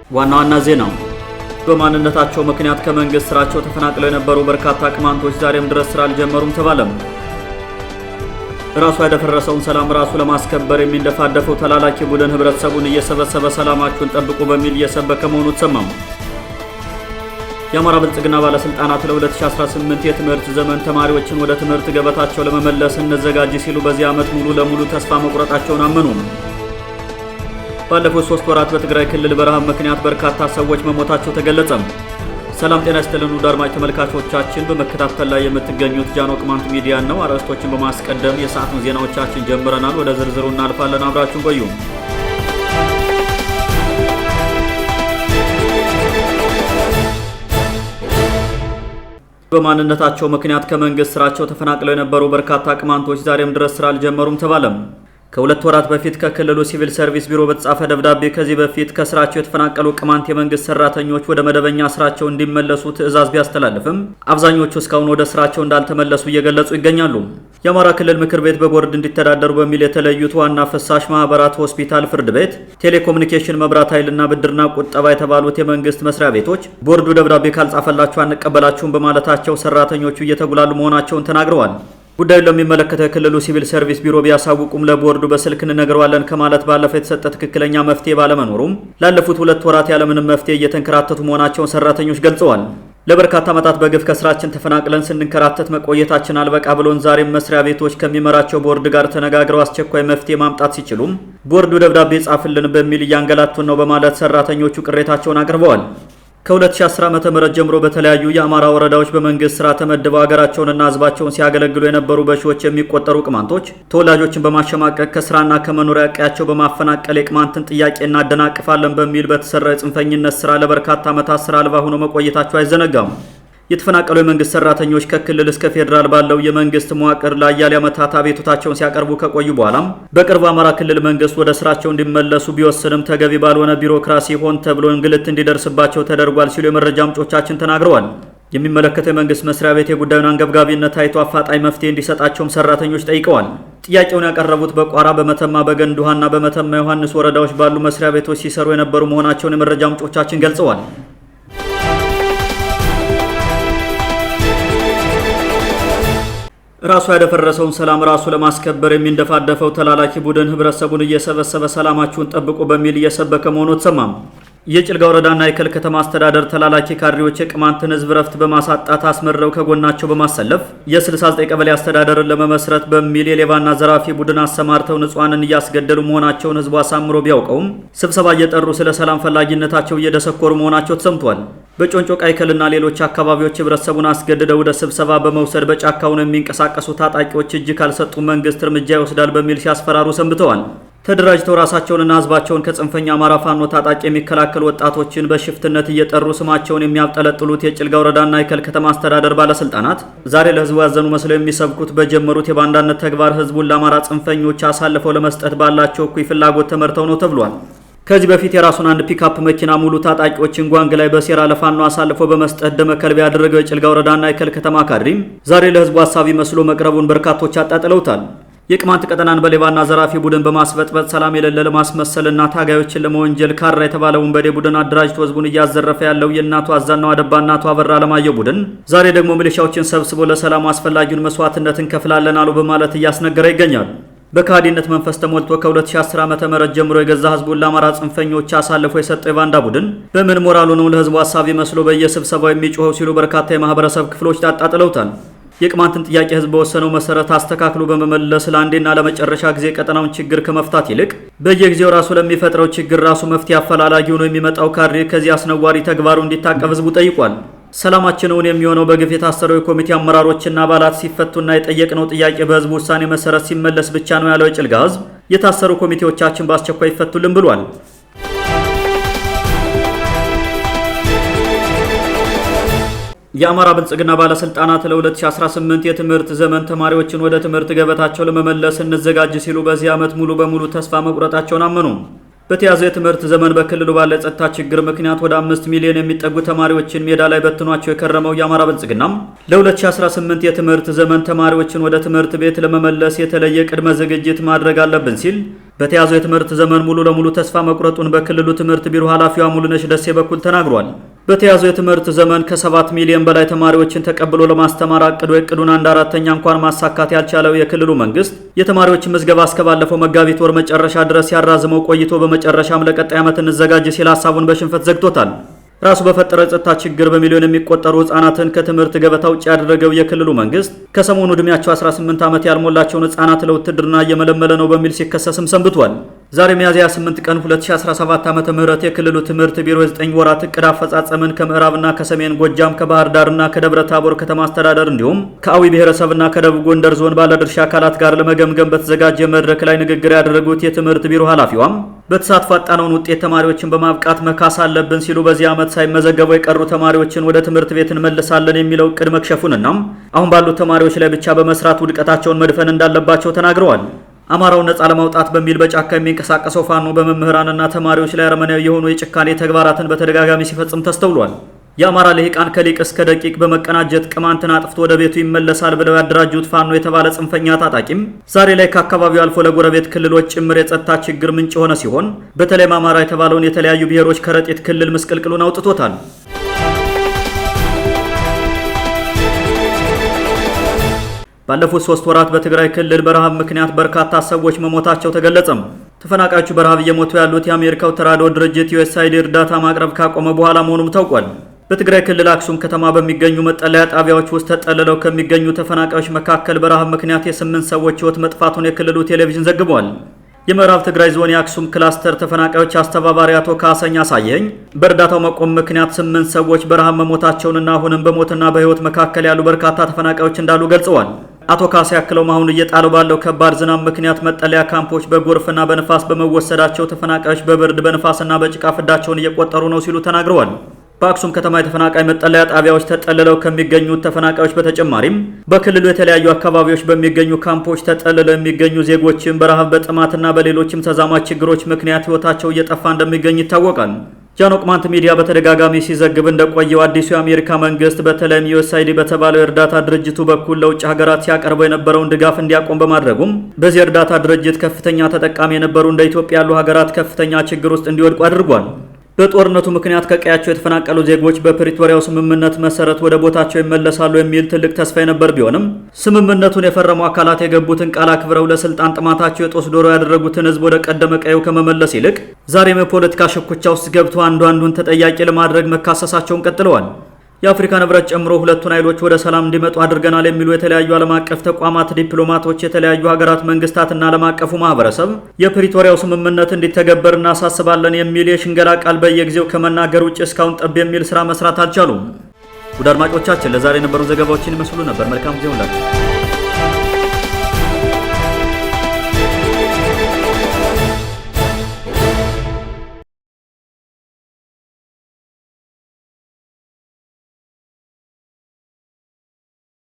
ዋና ዋና ዜና በማንነታቸው ምክንያት ከመንግስት ስራቸው ተፈናቅለው የነበሩ በርካታ ቅማንቶች ዛሬም ድረስ ስራ አልጀመሩም ተባለም። ራሱ ያደፈረሰውን ሰላም ራሱ ለማስከበር የሚንደፋደፈው ተላላኪ ቡድን ህብረተሰቡን እየሰበሰበ ሰላማችሁን ጠብቁ በሚል እየሰበከ መሆኑ ተሰማም። የአማራ ብልጽግና ባለስልጣናት ለ2018 የትምህርት ዘመን ተማሪዎችን ወደ ትምህርት ገበታቸው ለመመለስ እንዘጋጅ ሲሉ በዚህ ዓመት ሙሉ ለሙሉ ተስፋ መቁረጣቸውን አመኑ። ባለፉት 3 ወራት በትግራይ ክልል በረሃብ ምክንያት በርካታ ሰዎች መሞታቸው ተገለጸ። ሰላም ጤና ይስጥልን ውድ አድማጭ ተመልካቾቻችን፣ በመከታተል ላይ የምትገኙት ጃኖ ቅማንት ሚዲያ ነው። አርዕስቶችን በማስቀደም የሰዓቱን ዜናዎቻችን ጀምረናል። ወደ ዝርዝሩ እናልፋለን። አብራችሁን ቆዩ። በማንነታቸው ምክንያት ከመንግስት ስራቸው ተፈናቅለው የነበሩ በርካታ ቅማንቶች ዛሬም ድረስ ስራ አልጀመሩም ተባለም። ከ2 ወራት በፊት ከክልሉ ሲቪል ሰርቪስ ቢሮ በተጻፈ ደብዳቤ ከዚህ በፊት ከስራቸው የተፈናቀሉ ቅማንት የመንግስት ሰራተኞች ወደ መደበኛ ስራቸው እንዲመለሱ ትዕዛዝ ቢያስተላልፍም አብዛኞቹ እስካሁን ወደ ስራቸው እንዳልተመለሱ እየገለጹ ይገኛሉ። የአማራ ክልል ምክር ቤት በቦርድ እንዲተዳደሩ በሚል የተለዩት ዋና ፍሳሽ ማህበራት፣ ሆስፒታል፣ ፍርድ ቤት፣ ቴሌኮሙኒኬሽን፣ መብራት ኃይልና ብድርና ቁጠባ የተባሉት የመንግስት መስሪያ ቤቶች ቦርዱ ደብዳቤ ካልጻፈላችሁ አንቀበላችሁም በማለታቸው ሰራተኞቹ እየተጉላሉ መሆናቸውን ተናግረዋል። ጉዳዩን ለሚመለከተው የክልሉ ሲቪል ሰርቪስ ቢሮ ቢያሳውቁም ለቦርዱ በስልክ እንነግረዋለን ከማለት ባለፈ የተሰጠ ትክክለኛ መፍትሄ ባለመኖሩም ላለፉት 2 ወራት ያለምንም መፍትሄ እየተንከራተቱ መሆናቸውን ሰራተኞች ገልጸዋል። ለበርካታ ዓመታት በግፍ ከስራችን ተፈናቅለን ስንንከራተት መቆየታችን አልበቃ ብሎን ዛሬም መስሪያ ቤቶች ከሚመራቸው ቦርድ ጋር ተነጋግረው አስቸኳይ መፍትሄ ማምጣት ሲችሉም ቦርዱ ደብዳቤ ጻፍልን በሚል እያንገላቱን ነው በማለት ሰራተኞቹ ቅሬታቸውን አቅርበዋል። ከ2010 ዓ.ም ጀምሮ በተለያዩ የአማራ ወረዳዎች በመንግስት ስራ ተመድበው ሀገራቸውንና ህዝባቸውን ሲያገለግሉ የነበሩ በሺዎች የሚቆጠሩ ቅማንቶች ተወላጆችን በማሸማቀቅ ከስራና ከመኖሪያ ቀያቸው በማፈናቀል የቅማንትን ጥያቄ እናደናቅፋለን በሚል በተሰራ የጽንፈኝነት ስራ ለበርካታ ዓመታት ስራ አልባ ሆነው መቆየታቸው አይዘነጋም። የተፈናቀሉ የመንግስት ሰራተኞች ከክልል እስከ ፌዴራል ባለው የመንግስት መዋቅር ለአያሌ ዓመታት አቤቱታቸውን ሲያቀርቡ ከቆዩ በኋላም በቅርቡ አማራ ክልል መንግስት ወደ ስራቸው እንዲመለሱ ቢወስንም ተገቢ ባልሆነ ቢሮክራሲ ሆን ተብሎ እንግልት እንዲደርስባቸው ተደርጓል ሲሉ የመረጃ ምንጮቻችን ተናግረዋል። የሚመለከተው የመንግስት መስሪያ ቤት የጉዳዩን አንገብጋቢነት ታይቶ አፋጣኝ መፍትሄ እንዲሰጣቸውም ሰራተኞች ጠይቀዋል። ጥያቄውን ያቀረቡት በቋራ፣ በመተማ፣ በገንድ ውሃና በመተማ ዮሐንስ ወረዳዎች ባሉ መስሪያ ቤቶች ሲሰሩ የነበሩ መሆናቸውን የመረጃ ምንጮቻችን ገልጸዋል። ራሱ ያደፈረሰውን ሰላም ራሱ ለማስከበር የሚንደፋደፈው ተላላኪ ቡድን ህብረተሰቡን እየሰበሰበ ሰላማችሁን ጠብቁ በሚል እየሰበከ መሆኑ ተሰማም። የጭልጋ ወረዳና የከል ከተማ አስተዳደር ተላላኪ ካድሬዎች የቅማንትን ህዝብ ረፍት በማሳጣት አስመረው ከጎናቸው በማሰለፍ የ69 ቀበሌ አስተዳደርን ለመመስረት በሚል የሌባና ዘራፊ ቡድን አሰማርተው ንጹሃንን እያስገደሉ መሆናቸውን ህዝቡ አሳምሮ ቢያውቀውም ስብሰባ እየጠሩ ስለ ሰላም ፈላጊነታቸው እየደሰኮሩ መሆናቸው ተሰምቷል። በጮንጮ ቃይከልና ሌሎች አካባቢዎች ህብረተሰቡን አስገድደው ወደ ስብሰባ በመውሰድ በጫካው ነው የሚንቀሳቀሱ ታጣቂዎች እጅ ካልሰጡ መንግስት እርምጃ ይወስዳል በሚል ሲያስፈራሩ ሰንብተዋል። ተደራጅተው ራሳቸውንና ህዝባቸውን ከጽንፈኛ አማራ ፋኖ ታጣቂ የሚከላከሉ ወጣቶችን በሽፍትነት እየጠሩ ስማቸውን የሚያብጠለጥሉት የጭልጋ ወረዳና የከል ከተማ አስተዳደር ባለስልጣናት ዛሬ ለህዝቡ ያዘኑ መስለው የሚሰብኩት በጀመሩት የባንዳነት ተግባር ህዝቡን ለአማራ ጽንፈኞች አሳልፈው ለመስጠት ባላቸው እኩይ ፍላጎት ተመርተው ነው ተብሏል። ከዚህ በፊት የራሱን አንድ ፒካፕ መኪና ሙሉ ታጣቂዎችን ጓንግ ላይ በሴራ ለፋኖ አሳልፎ በመስጠት ደመከልብ ያደረገው የጭልጋ ወረዳና የከል ከተማ ካድሬም ዛሬ ለህዝቡ ሀሳቢ መስሎ መቅረቡን በርካቶች አጣጥለውታል። የቅማንት ቀጠናን በሌባና ዘራፊ ቡድን በማስበጥበጥ ሰላም የሌለ ለማስመሰልና ታጋዮችን ለመወንጀል ካራ የተባለው ወንበዴ ቡድን አደራጅቶ ህዝቡን እያዘረፈ ያለው የእናቱ አዛናው አደባ እናቱ አበራ አለማየሁ ቡድን ዛሬ ደግሞ ሚሊሻዎችን ሰብስቦ ለሰላሙ አስፈላጊውን መስዋዕትነት እንከፍላለን አሉ በማለት እያስነገረ ይገኛል። በካዲነት መንፈስ ተሞልቶ ከ2010 ዓ.ም ጀምሮ የገዛ ህዝቡን ለአማራ ጽንፈኞች አሳልፎ የሰጠው የባንዳ ቡድን በምን ሞራሉ ነው ለህዝቡ ሀሳቢ መስሎ በየስብሰባው የሚጮኸው ሲሉ በርካታ የማህበረሰብ ክፍሎች ታጣጥለውታል። የቅማንትን ጥያቄ ህዝብ በወሰነው መሰረት አስተካክሎ በመመለስ ለአንዴና ለመጨረሻ ጊዜ ቀጠናውን ችግር ከመፍታት ይልቅ በየጊዜው ራሱ ለሚፈጥረው ችግር ራሱ መፍትሄ አፈላላጊ ሆኖ የሚመጣው ካድሬ ከዚህ አስነዋሪ ተግባሩ እንዲታቀብ ህዝቡ ጠይቋል። ሰላማችንን የሚሆነው በግፍ የታሰሩ የኮሚቴ አመራሮችና አባላት ሲፈቱና የጠየቅነው ጥያቄ በህዝቡ ውሳኔ መሰረት ሲመለስ ብቻ ነው ያለው የጭልጋ ህዝብ የታሰሩ ኮሚቴዎቻችን በአስቸኳይ ይፈቱልን ብሏል። የአማራ ብልጽግና ባለስልጣናት ለ2018 የትምህርት ዘመን ተማሪዎችን ወደ ትምህርት ገበታቸው ለመመለስ እንዘጋጅ ሲሉ በዚህ ዓመት ሙሉ በሙሉ ተስፋ መቁረጣቸውን አመኑ። በተያዘው የትምህርት ዘመን በክልሉ ባለ ጸጥታ ችግር ምክንያት ወደ 5 ሚሊዮን የሚጠጉ ተማሪዎችን ሜዳ ላይ በትኗቸው የከረመው የአማራ ብልጽግናም ለ2018 የትምህርት ዘመን ተማሪዎችን ወደ ትምህርት ቤት ለመመለስ የተለየ ቅድመ ዝግጅት ማድረግ አለብን ሲል በተያዘው የትምህርት ዘመን ሙሉ ለሙሉ ተስፋ መቁረጡን በክልሉ ትምህርት ቢሮ ኃላፊዋ ሙሉነሽ ደሴ በኩል ተናግሯል። በተያዘው የትምህርት ዘመን ከ7 ሚሊዮን በላይ ተማሪዎችን ተቀብሎ ለማስተማር አቅዶ የዕቅዱን 1/4 እንኳን ማሳካት ያልቻለው የክልሉ መንግስት የተማሪዎችን ምዝገባ እስከባለፈው መጋቢት ወር መጨረሻ ድረስ ያራዝመው ቆይቶ በመጨረሻም ለቀጣይ ዓመት እንዘጋጅ ሲል ሐሳቡን በሽንፈት ዘግቶታል። ራሱ በፈጠረው የጸጥታ ችግር በሚሊዮን የሚቆጠሩ ህጻናትን ከትምህርት ገበታ ውጭ ያደረገው የክልሉ መንግስት ከሰሞኑ ዕድሜያቸው 18 ዓመት ያልሞላቸውን ህጻናት ለውትድርና እየመለመለ ነው በሚል ሲከሰስም ሰንብቷል። ዛሬ ሚያዝያ 8 ቀን 2017 ዓ.ም የክልሉ ትምህርት ቢሮ 9 ወራት እቅድ አፈጻጸምን ከምዕራብና ከሰሜን ጎጃም ከባህር ዳርና ከደብረ ታቦር ከተማ አስተዳደር እንዲሁም ከአዊ ብሔረሰብና ከደቡብ ጎንደር ዞን ባለድርሻ አካላት ጋር ለመገምገም በተዘጋጀ መድረክ ላይ ንግግር ያደረጉት የትምህርት ቢሮ ኃላፊዋም በተሳትፎ ያጣነውን ውጤት ተማሪዎችን በማብቃት መካስ አለብን ሲሉ በዚህ ዓመት ሳይመዘገቡ የቀሩ ተማሪዎችን ወደ ትምህርት ቤት እንመልሳለን የሚለው እቅድ መክሸፉንና አሁን ባሉት ተማሪዎች ላይ ብቻ በመስራት ውድቀታቸውን መድፈን እንዳለባቸው ተናግረዋል። አማራውን ነጻ ለማውጣት በሚል በጫካ የሚንቀሳቀሰው ፋኖ በመምህራንና ተማሪዎች ላይ አረመኔያዊ የሆኑ የጭካኔ ተግባራትን በተደጋጋሚ ሲፈጽም ተስተውሏል። የአማራ ልሂቃን ከሊቅ እስከ ደቂቅ በመቀናጀት ቅማንትን አጥፍቶ ወደ ቤቱ ይመለሳል ብለው ያደራጁት ፋኖ የተባለ ጽንፈኛ ታጣቂም ዛሬ ላይ ከአካባቢው አልፎ ለጎረቤት ክልሎች ጭምር የጸጥታ ችግር ምንጭ የሆነ ሲሆን በተለይም አማራ የተባለውን የተለያዩ ብሔሮች ከረጢት ክልል ምስቅልቅሉን አውጥቶታል። ባለፉት 3 ወራት በትግራይ ክልል በረሃብ ምክንያት በርካታ ሰዎች መሞታቸው ተገለጸም። ተፈናቃዮቹ በረሃብ እየሞቱ ያሉት የአሜሪካው ተራድኦ ድርጅት ዩኤስአይዲ እርዳታ ማቅረብ ካቆመ በኋላ መሆኑም ታውቋል። በትግራይ ክልል አክሱም ከተማ በሚገኙ መጠለያ ጣቢያዎች ውስጥ ተጠልለው ከሚገኙ ተፈናቃዮች መካከል በረሃብ ምክንያት የ8 ሰዎች ሕይወት መጥፋቱን የክልሉ ቴሌቪዥን ዘግቧል። የምዕራብ ትግራይ ዞን የአክሱም ክላስተር ተፈናቃዮች አስተባባሪ አቶ ካሰኛ ሳየኝ በእርዳታው መቆም ምክንያት 8 ሰዎች በረሃብ መሞታቸውንና አሁንም በሞትና በሕይወት መካከል ያሉ በርካታ ተፈናቃዮች እንዳሉ ገልጸዋል። አቶ ካሳ ያክለውም አሁን እየጣለው ባለው ከባድ ዝናብ ምክንያት መጠለያ ካምፖች በጎርፍና በንፋስ በመወሰዳቸው ተፈናቃዮች በብርድ በንፋስና በጭቃ ፍዳቸውን እየቆጠሩ ነው ሲሉ ተናግረዋል። በአክሱም ከተማ የተፈናቃይ መጠለያ ጣቢያዎች ተጠልለው ከሚገኙት ተፈናቃዮች በተጨማሪም በክልሉ የተለያዩ አካባቢዎች በሚገኙ ካምፖች ተጠልለው የሚገኙ ዜጎችን በረሃብ በጥማትና በሌሎችም ተዛማጅ ችግሮች ምክንያት ሕይወታቸው እየጠፋ እንደሚገኝ ይታወቃል። ጃኖ ቅማንት ሚዲያ በተደጋጋሚ ሲዘግብ እንደቆየው አዲሱ የአሜሪካ መንግስት በተለይም ዩኤስአይዲ በተባለው የእርዳታ ድርጅቱ በኩል ለውጭ ሀገራት ሲያቀርበው የነበረውን ድጋፍ እንዲያቆም በማድረጉም በዚህ እርዳታ ድርጅት ከፍተኛ ተጠቃሚ የነበሩ እንደ ኢትዮጵያ ያሉ ሀገራት ከፍተኛ ችግር ውስጥ እንዲወድቁ አድርጓል። በጦርነቱ ምክንያት ከቀያቸው የተፈናቀሉ ዜጎች በፕሪቶሪያው ስምምነት መሰረት ወደ ቦታቸው ይመለሳሉ የሚል ትልቅ ተስፋ የነበር ቢሆንም ስምምነቱን የፈረሙ አካላት የገቡትን ቃል አክብረው ለስልጣን ጥማታቸው የጦስ ዶሮ ያደረጉትን ህዝብ ወደ ቀደመ ቀየው ከመመለስ ይልቅ ዛሬም የፖለቲካ ሽኩቻ ውስጥ ገብተው አንዱን ተጠያቂ ለማድረግ መካሰሳቸውን ቀጥለዋል። የአፍሪካ ህብረት ጨምሮ ሁለቱን ኃይሎች ወደ ሰላም እንዲመጡ አድርገናል የሚሉ የተለያዩ ዓለም አቀፍ ተቋማት፣ ዲፕሎማቶች፣ የተለያዩ ሀገራት መንግስታትና ዓለም አቀፉ ማህበረሰብ የፕሪቶሪያው ስምምነት እንዲተገበር እናሳስባለን የሚል የሽንገላ ቃል በየጊዜው ከመናገር ውጭ እስካሁን ጠብ የሚል ስራ መስራት አልቻሉም። ውድ አድማጮቻችን ለዛሬ የነበሩ ዘገባዎችን ይመስሉ ነበር። መልካም ጊዜ ሁላችሁ።